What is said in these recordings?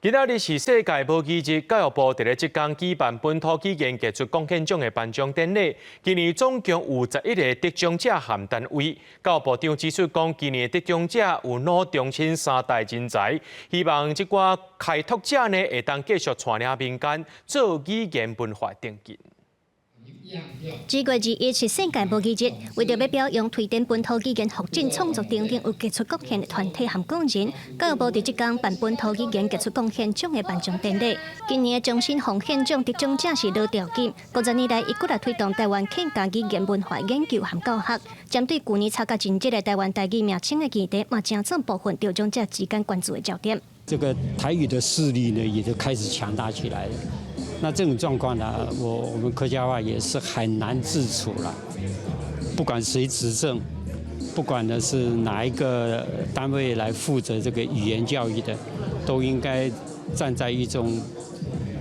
今仔日是世界母语日，教育部伫咧即天举办本土语言杰出贡献奖的颁奖典礼。今年总共有11个得奖者含单位。教育部长指出讲，今年得奖者有脑中青三代人才，希望即寡开拓者呢会当继续带领民间做语言文化定见。 2月2日是世界母语日，为着要表扬推展本土语言发展创作等等有杰出贡献的团体和个人，教育部伫即天办本土语言杰出贡献奖的颁奖典礼。今年的终身奉献奖得奖者是罗兆金，50年来一直来推动台湾客家语言文化研究和教学，针对去年参加真迹的台湾台语名称的议题，嘛正做部分得奖者之间关注的焦点。这个台语的势力呢，也就开始强大起来了。 那这种状况呢，我们客家话也是很难自处了。不管谁执政，不管呢是哪一个单位来负责这个语言教育的，都应该站在一种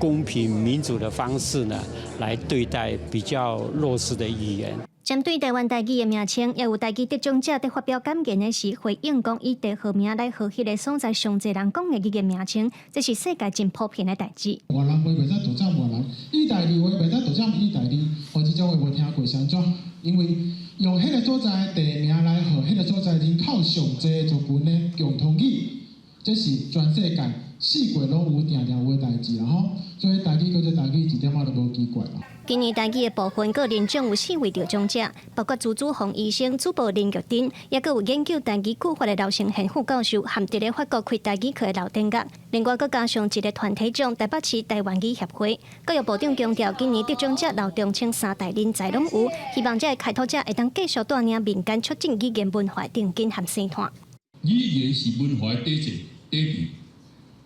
公平民主的方式呢，来对待比较弱势的语言。 针对台湾台语的名称，也有台语得奖者在发表感言的时回应讲，以地号名来和迄个所在上侪人讲的语言名称，这是世界真普遍的代志。外人话袂使独占外人，意大利话袂使独占意大利，或者种话无听过上怎？因为用迄个所在的地名来和迄个所在人口上侪族群的共同语，这是全世界四国拢有定有的代志啦吼。所以台语叫做台语，一点仔都无奇怪啦。 今年台语的部分，个人奖有4位得奖者，包括朱子宏医生、主播林玉珍，也有研究台语句法的刘成贤副教授，和伫咧法国开台语课的刘定岳。另外，佮加上一个团体奖，台北市台湾语协会。教育部长强调，今年得奖者老中青三代人才拢有，希望这个开拓者会当继续带领民间促进语言文化定根和生态。语言是文化的底层底层，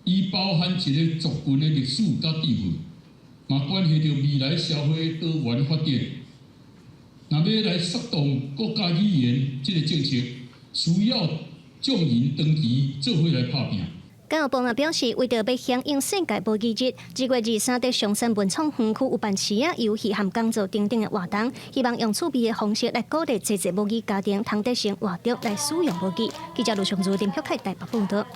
伊包含一个族群的历史甲智慧。 嘛关系到未来社会多元发展，若要来策动国家语言这个政策，需要众人长期做伙来拍拼。教育部也表示，为着要响应世界母语日，2月23日在上山文创园区有办市啊、游戏和讲座等等的活动，希望用趣味的方式来鼓励这些母语家庭通得成活动来使用母语。记者卢尚如、林旭凯台北报道。